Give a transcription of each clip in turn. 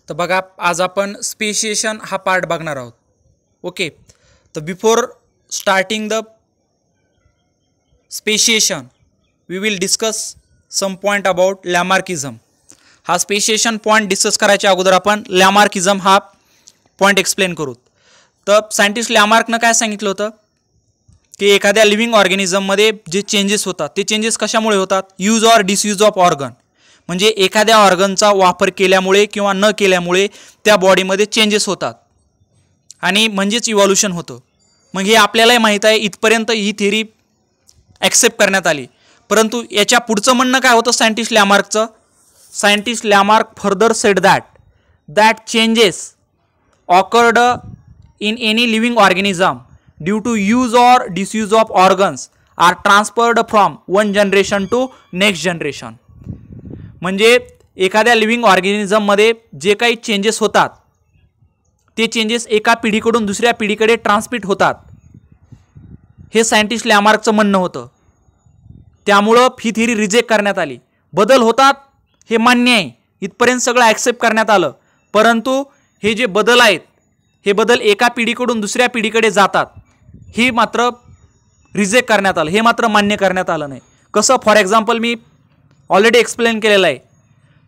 तर बघा आज आपण स्पेशिएशन हा पार्ट बघणार आहोत. ओके, तर before starting the speciation we will discuss some point about Lamarckism. हा स्पेशिएशन पॉइंट डिस्कस करायच्या अगोदर आपण लॅमार्किझम हा पॉइंट एक्सप्लेन करू. तर सायंटिस्ट लॅमार्कनं काय सांगितलं होतं की एखाद्या लिव्हिंग ऑर्गॅनिझममध्ये जे चेंजेस होतात ते चेंजेस कशामुळे होतात, use or disuse of organ, म्हणजे एखाद्या ऑर्गनचा वापर केल्यामुळे किंवा न केल्यामुळे त्या बॉडीमध्ये चेंजेस होतात आणि म्हणजेच इव्हॉल्युशन होतं. मग हे आपल्यालाही माहीत आहे, इथपर्यंत ही थिअरी ॲक्सेप्ट करण्यात आली. परंतु याच्या पुढचं म्हणणं काय होतं सायंटिस्ट लॅमार्कचं? Scientist Lamarck further said that changes occurred in any living organism due to use or disuse of organs are transferred from one generation to next generation. म्हणजे एखाद्या लिव्हिंग ऑर्गॅनिझममध्ये जे काही चेंजेस होतात ते चेंजेस एका पिढीकडून दुसऱ्या पिढीकडे ट्रान्समिट होतात, हे सायंटिस्ट लॅमार्कचं म्हणणं होतं. त्यामुळं ही थिअरी रिजेक्ट करण्यात आली. बदल होतात हे मान्य आहे, इथपर्यंत सगळं ॲक्सेप्ट करण्यात आलं, परंतु हे जे बदल आहेत हे बदल एका पिढीकडून दुसऱ्या पिढीकडे जातात हे मात्र रिजेक्ट करण्यात आलं, हे मात्र मान्य करण्यात आलं नाही. कसं? For example me already explain केलेलं आहे.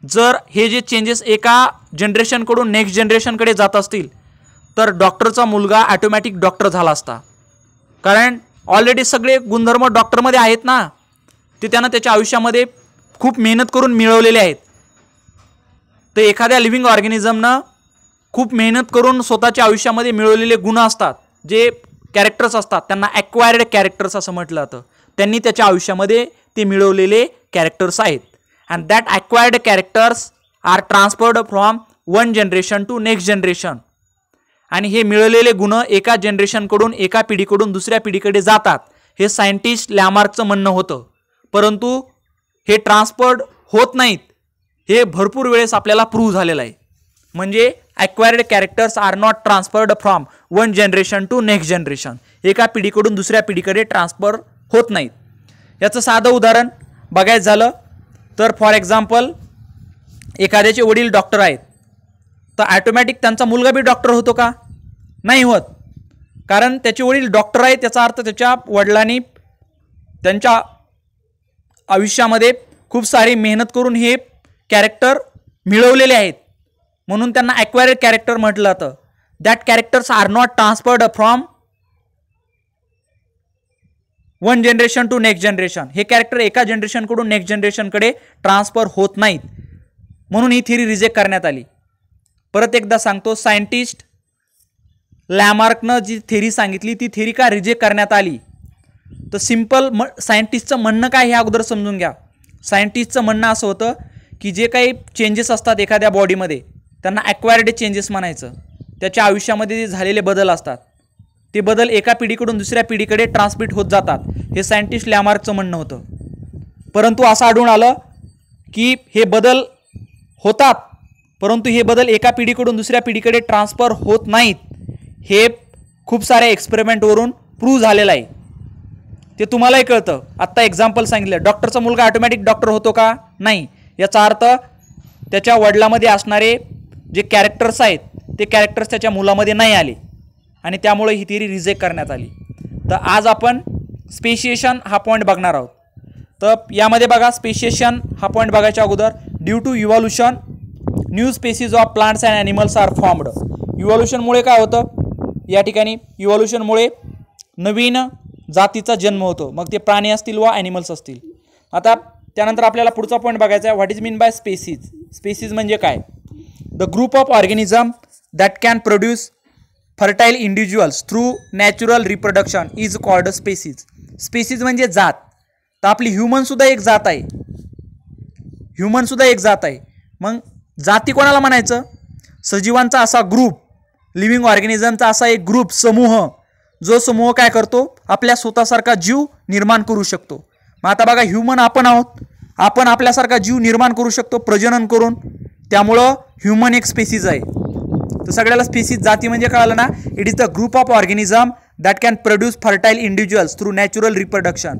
जर हे जे चेंजेस एका जनरेशनकडून नेक्स्ट जनरेशनकडे जात असतील तर डॉक्टरचा मुलगा ॲटोमॅटिक डॉक्टर झाला असता, कारण ऑलरेडी सगळे गुणधर्म डॉक्टरमध्ये आहेत ना, ते त्यानं त्याच्या आयुष्यामध्ये खूप मेहनत करून मिळवलेले आहेत. तर एखाद्या लिव्हिंग ऑर्गॅनिझमनं खूप मेहनत करून स्वतःच्या आयुष्यामध्ये मिळवलेले गुण असतात, जे कॅरेक्टर्स असतात, त्यांना ॲक्वायर्ड कॅरेक्टर्स असं म्हटलं जातं. त्यांनी त्याच्या आयुष्यामध्ये ते मिळवलेले कॅरेक्टर्स आहेत. And that acquired characters are transferred from one generation to next generation. आणि हे मिळवलेले गुण एका जनरेशनकडून एका पिढीकडून दुसऱ्या पिढीकडे जातात, हे सायंटिस्ट लॅमार्कचं म्हणणं होतं. परंतु हे ट्रान्सफर्ड होत नाहीत, हे भरपूर वेळेस आपल्याला प्रूव्ह झालेलं आहे. म्हणजे acquired characters are not transferred from one generation to next generation. एका पिढीकडून दुसऱ्या पिढीकडे ट्रान्सफर होत नाहीत. याचं साधं उदाहरण बघायचं झालं तर फॉर एक्झाम्पल एखाद्याचे वडील डॉक्टर आहेत, तर ॲटोमॅटिक त्यांचा मुलगा बी डॉक्टर होतो का? नाही होत. कारण त्याचे वडील डॉक्टर आहेत त्याचा अर्थ त्याच्या वडिलांनी त्यांच्या आयुष्यामध्ये खूप सारी मेहनत करून हे कॅरेक्टर मिळवलेले आहेत, म्हणून त्यांना ॲक्वायर्ड कॅरेक्टर म्हटलं जातं. That characters are not transferred from one generation to next generation. हे कॅरेक्टर एका जनरेशनकडून नेक्स्ट जनरेशनकडे ट्रान्सफर होत नाहीत, म्हणून ही थिअरी रिजेक्ट करण्यात आली. परत एकदा सांगतो, सायंटिस्ट लॅमार्कनं जी थिअरी सांगितली ती थिअरी का रिजेक्ट करण्यात आली? तर सिम्पल सायंटिस्टचं म्हणणं काय हे अगोदर समजून घ्या. सायंटिस्टचं म्हणणं असं होतं की जे काही चेंजेस असतात एखाद्या बॉडीमध्ये त्यांना ॲक्वायर्ड चेंजेस म्हणायचं. त्याच्या आयुष्यामध्ये जे झालेले बदल असतात ते बदल एका पिढीकडून दुसऱ्या पिढीकडे ट्रान्समिट होत जातात, हे सायंटिस्ट लॅमार्कचं म्हणणं होतं. परंतु असं आढळून आलं की हे बदल होतात, परंतु हे बदल एका पिढीकडून दुसऱ्या पिढीकडे ट्रान्सफर होत नाहीत. हे खूप साऱ्या एक्सपेरिमेंटवरून प्रूव्ह झालेलं आहे. ते तुम्हालाही कळतं. आत्ता एक्झाम्पल सांगितलं, डॉक्टरचा मुलगा ऑटोमॅटिक डॉक्टर होतो का? नाही. याचा अर्थ त्याच्या वडिलांमध्ये असणारे जे कॅरेक्टर्स आहेत ते कॅरेक्टर्स त्याच्या मुलामध्ये नाही आले आणि त्यामुळे ही थिअरी रिजेक्ट करण्यात आली. तर आज आपण स्पेशिएशन हा पॉईंट बघणार आहोत. तर यामध्ये बघा, स्पेशिएशन हा पॉईंट बघायच्या अगोदर, due to evolution new species of plants and animals are formed. इव्हॉल्युशनमुळे काय होतं या ठिकाणी? इव्हॉल्युशनमुळे नवीन जातीचा जन्म होतो, मग ते प्राणी असतील वा ॲनिमल्स असतील. आता त्यानंतर आपल्याला पुढचा पॉईंट बघायचा आहे, what is mean by species. Species म्हणजे काय? The group of organism that can produce fertile individuals through natural reproduction is called species. Species म्हणजे जात. तर आपली ह्युमनसुद्धा एक जात आहे, ह्युमनसुद्धा एक जात आहे. मग जाती कोणाला म्हणायचं? सजीवांचा असा ग्रुप, लिव्हिंग ऑर्गॅनिझमचा असा एक ग्रुप, समूह, जो समूह काय करतो? आपल्या स्वतःसारखा जीव निर्माण करू शकतो. मग आता बघा, ह्युमन आपण आहोत, आपण आपल्यासारखा जीव निर्माण करू शकतो प्रजनन करून, त्यामुळं ह्युमन एक स्पेसीज आहे. तर सगळ्याला स्पेसीज जाती म्हणजे कळालं ना? It is the group of organism that can produce fertile individuals through natural reproduction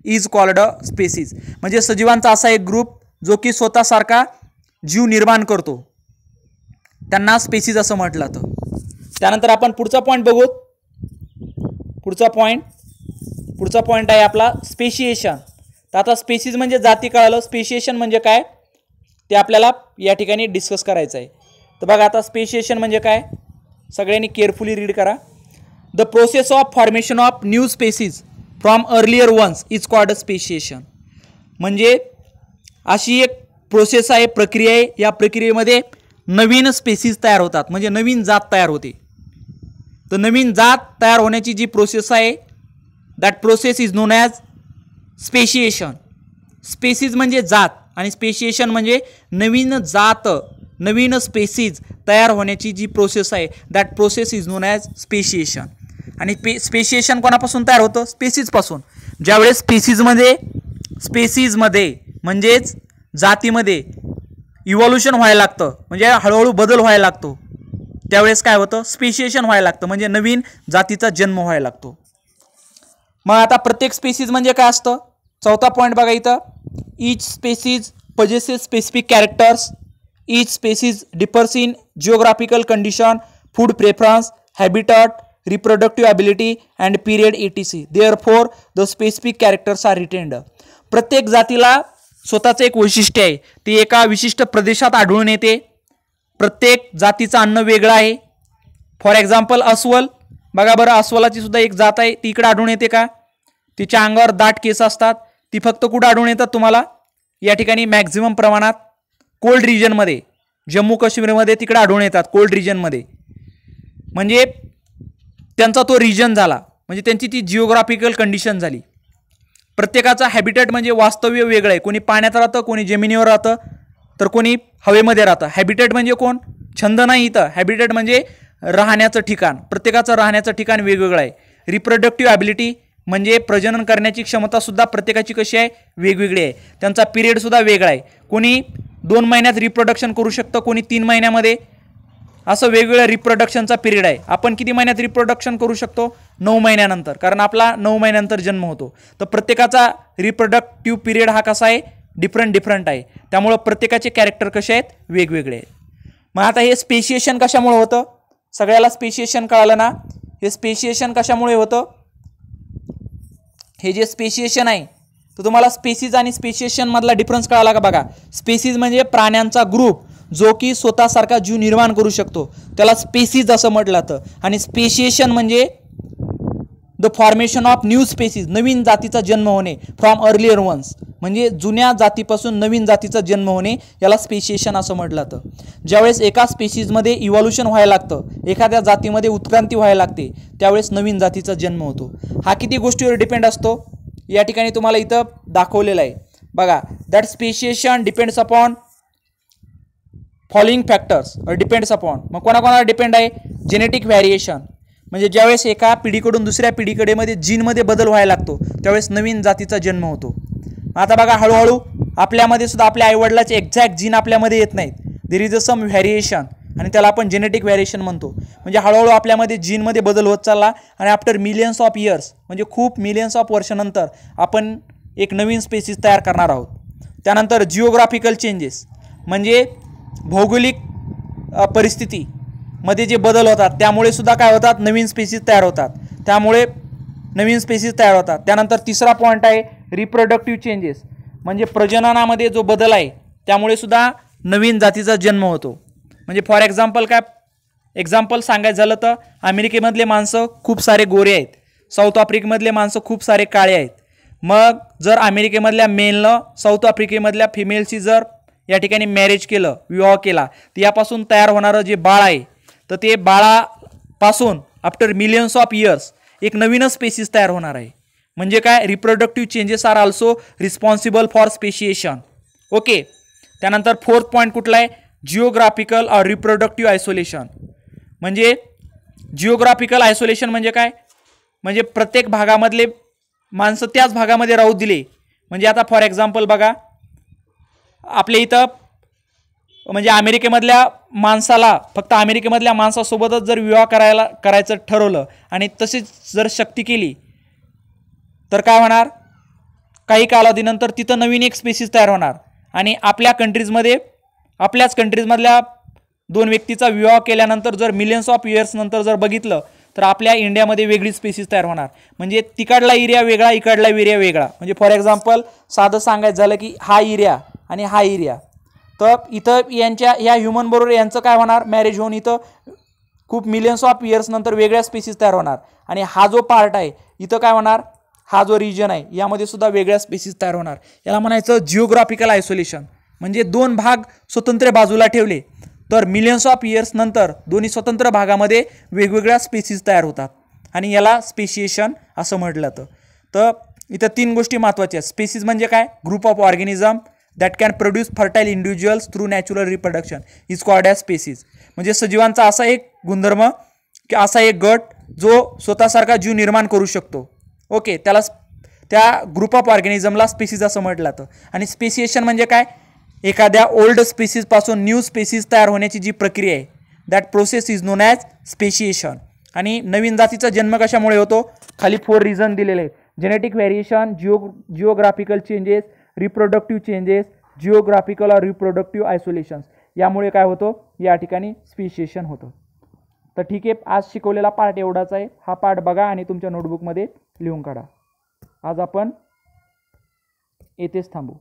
is called a species. म्हणजे सजीवांचा असा एक ग्रुप जो की स्वतःसारखा जीव निर्माण करतो, त्यांना स्पेसीज असं म्हटलं जातं. त्यानंतर आपण पुढचा पॉईंट बघू. पुढचा पॉईंट आहे आपला स्पेशिएशन. तर आता स्पेसीज म्हणजे जाती कळालं, स्पेशिएशन म्हणजे काय ते आपल्याला या ठिकाणी डिस्कस करायचं आहे. तर बघा आता स्पेशिएशन म्हणजे काय, सगळ्यांनी केअरफुली रीड करा. The process of formation of new species from earlier ones is called speciation. म्हणजे अशी एक प्रोसेस आहे, प्रक्रिया आहे. या प्रक्रियेमध्ये नवीन स्पेसीज तयार होतात, म्हणजे नवीन जात तयार होते. तर नवीन जात तयार होण्याची जी प्रोसेस आहे that process is non as speciation. Species म्हणजे जात आणि स्पेशिएशन म्हणजे नवीन जात, नवीन स्पेसीज तयार होण्याची जी प्रोसेस आहे that process is non as speciation. आणि स्पेशिएशन कोणापासून तयार होतं, स्पेसीजपासून. ज्यावेळेस स्पेसीजमध्ये म्हणजेच जातीमध्ये इव्हॉल्युशन व्हायला लागतं, म्हणजे हळूहळू बदल व्हायला लागतो, त्यावेळेस काय होतं, स्पेशिएशन व्हायला लागतं, म्हणजे नवीन जातीचा जन्म व्हायला लागतो. मग आता प्रत्येक स्पेसीज म्हणजे काय असतं, चौथा पॉईंट बघा इथं. Each species possesses specific characters. Each species differs in geographical condition, food preference, habitat, reproductive ability and period etc. Therefore, the specific characters are retained. प्रत्येक जातीला स्वतःचं एक वैशिष्ट्य आहे, ते एका विशिष्ट प्रदेशात आढळून येते. प्रत्येक जातीचं अन्न वेगळं आहे. फॉर एक्झाम्पल अस्वल बघा बरं, अस्वलाची सुद्धा एक जात आहे, ती इकडे आढळून येते का, तिच्या अंगावर दाट केस असतात. ती फक्त कुठं आढळून येतात तुम्हाला, या ठिकाणी मॅक्झिमम प्रमाणात कोल्ड रिजनमध्ये, जम्मू काश्मीरमध्ये तिकडे आढळून येतात, कोल्ड रिजनमध्ये. म्हणजे त्यांचा तो रिजन झाला, म्हणजे त्यांची ती जिओग्राफिकल कंडिशन झाली. प्रत्येकाचा हॅबिटेट म्हणजे वास्तव्य वेगळं आहे. कोणी पाण्यात राहतं, कोणी जमिनीवर राहतं, तर कोणी हवेमध्ये राहतं. हॅबिटेट म्हणजे कोण, छंद नाही इथं, हॅबिटेट म्हणजे राहण्याचं ठिकाण. प्रत्येकाचं राहण्याचं ठिकाण वेगवेगळं आहे. रिप्रोडक्टिव्ह ॲबिलिटी म्हणजे प्रजनन करण्याची क्षमतासुद्धा प्रत्येकाची कशी आहे, वेगवेगळी आहे. त्यांचा पिरियडसुद्धा वेगळा आहे. कोणी 2 महिन्यात रिप्रोडक्शन करू शकतं, कोणी 3 महिन्यामध्ये, असं वेगवेगळं रिप्रोडक्शनचा पिरियड आहे. आपण किती महिन्यात रिप्रोडक्शन करू शकतो, 9 महिन्यानंतर, कारण आपला 9 महिन्यानंतर जन्म होतो. तर प्रत्येकाचा रिप्रोडक्टिव्ह पिरियड हा कसा आहे, डिफरंट आहे. त्यामुळं प्रत्येकाचे कॅरेक्टर कसे आहेत, वेगवेगळे आहेत. मग आता हे स्पेशिएशन कशामुळे होतं, सगळ्याला स्पेशिएशन कळालं ना. हे स्पेशिएशन कशामुळे होतं, हे जे स्पेशिएशन आहे तर तुम्हाला स्पेसीज आणि स्पेशिएशन मधला डिफरन्स कळाला का बघा. स्पेसीज म्हणजे प्राण्यांचा ग्रुप जो की स्वतःसारखा जीव निर्माण करू शकतो, त्याला स्पेसीज असं म्हटलं जातं. आणि स्पेशिएशन म्हणजे the formation of new species, नवीन जातीचा जन्म होणे, फ्रॉम अर्लियर वन्स, म्हणजे जुन्या जातीपासून नवीन जातीचा जन्म होणे, याला स्पेशिएशन असं म्हटलं जातं. ज्यावेळेस एका स्पेसीजमध्ये इव्हॉल्युशन व्हायला लागतं, एखाद्या जातीमध्ये उत्क्रांती व्हायला लागते, त्यावेळेस नवीन जातीचा जन्म होतो. हा किती गोष्टीवर डिपेंड असतो, या ठिकाणी तुम्हाला इथं दाखवलेलं आहे बघा. That speciation depends upon following factors depends upon. मग कोणाकोणाला डिपेंड आहे, जेनेटिक व्हॅरिएशन, म्हणजे ज्यावेळेस एका पिढीकडून दुसऱ्या पिढीकडे मध्ये जीनमध्ये बदल व्हायला लागतो, त्यावेळेस नवीन जातीचा जन्म होतो. आता बघा हळूहळू आपल्यामध्ये सुद्धा आपल्या आईवडिलाचे एक्झॅक्ट जीन आपल्यामध्ये येत नाहीत, there is a some variation, आणि त्याला आपण जेनेटिक व्हॅरिएशन म्हणतो. म्हणजे हळूहळू आपल्यामध्ये जीनमध्ये बदल होत चालला, आणि आफ्टर मिलियन्स ऑफ इयर्स, म्हणजे खूप मिलियन्स ऑफ वर्षानंतर आपण एक नवीन स्पेसीज तयार करणार आहोत. त्यानंतर जिओग्राफिकल चेंजेस, म्हणजे भौगोलिक परिस्थितीमध्ये जे बदल होतात त्यामुळे सुद्धा काय होतात, नवीन स्पेसीज तयार होतात. त्यानंतर तिसरा पॉईंट आहे रिप्रोडक्टिव्ह चेंजेस, म्हणजे प्रजननामध्ये जो बदल आहे त्यामुळे सुद्धा नवीन जातीचा जन्म होतो. म्हणजे फॉर एक्झाम्पल सांगायचं झालं तर अमेरिकेमधले माणसं खूप सारे गोरे आहेत, साऊथ आफ्रिकेमधले माणसं खूप सारे काळे आहेत. मग जर अमेरिकेमधल्या मेलनं साऊथ आफ्रिकेमधल्या फिमेलशी जर या ठिकाणी मॅरेज केलं, विवाह केला, तर यापासून तयार होणारं जे बाळ आहे, तर ते बाळापासून आफ्टर मिलियन्स ऑफ इयर्स एक नवीनच स्पेसीज तयार होणार आहे. म्हणजे काय, reproductive changes are also responsible for speciation. Okay. त्यानंतर फोर्थ पॉईंट कुठला आहे, जिओग्राफिकल और रिप्रोडक्टिव्ह आयसोलेशन. म्हणजे जिओग्राफिकल आयसोलेशन म्हणजे काय, म्हणजे प्रत्येक भागामधले माणसं त्याच भागामध्ये राहू दिले. म्हणजे आता फॉर एक्झाम्पल बघा, आपल्या इथं म्हणजे अमेरिकेमधल्या माणसाला फक्त अमेरिकेमधल्या माणसासोबतच जर विवाह करायचं ठरवलं आणि तशीच जर सक्ती केली, तर काय होणार, काही कालावधीनंतर तिथं नवीन एक स्पेसीज तयार होणार. आणि आपल्याच कंट्रीजमधल्या दोन व्यक्तीचा विवाह केल्यानंतर जर मिलियन्स ऑफ इयर्स नंतर जर बघितलं तर आपल्या इंडियामध्ये वेगळी स्पेसिस तयार होणार. म्हणजे तिकडला एरिया वेगळा, इकडला एरिया वेगळा. म्हणजे फॉर एक्झाम्पल साधं सांगायचं झालं की हा एरिया आणि हा एरिया, तर इथं यांच्या ह्या ह्युमन बरोबर यांचं काय होणार, मॅरेज होऊन इथं खूप मिलियन्स ऑफ इयर्स नंतर वेगळ्या स्पेसिस तयार होणार. आणि हा जो पार्ट आहे इथं काय होणार, हा जो रिजन आहे यामध्ये सुद्धा वेगळ्या स्पेसिस तयार होणार. याला म्हणायचं जिओग्राफिकल आयसोलेशन. म्हणजे दोन भाग स्वतंत्र बाजूला ठेवले तर मिलियन्स ऑफ इयर्स नंतर दोन्ही स्वतंत्र भागामध्ये वेगवेगळ्या स्पेसिस तयार होतात आणि याला स्पेशिएशन असं म्हटलं जातं. तर इथं तीन गोष्टी महत्त्वाच्या आहेत. स्पेसिस म्हणजे काय, group of organism that can produce fertile individuals through natural reproduction is called as species. म्हणजे सजीवांचा असा एक गुणधर्म की असा एक गट जो स्वतःसारखा जीव निर्माण करू शकतो. ओके, त्याला त्या ग्रुप ऑफ ऑर्गॅनिझमला स्पेसिस असं म्हटलं जातं. आणि स्पेसिएशन म्हणजे काय, एखाद्या ओल्ड स्पेसिसपासून न्यू स्पेसिस तयार होण्याची जी प्रक्रिया आहे that process is non as speciation. आणि नवीन जातीचा जन्म कशामुळे होतो, खाली 4 रिझन दिलेले आहेत. Genetic variation, geographical changes, reproductive changes, geographical और रिप्रोडक्टिव्ह आयसोलेशन्स. यामुळे काय होतं, या ठिकाणी स्पेशिएशन होतं. तर ठीक आहे, आज शिकवलेला पार्ट एवढाच आहे. हा पार्ट बघा आणि तुमच्या नोटबुकमध्ये लिहून काढा. आज आपण येथेच थांबू.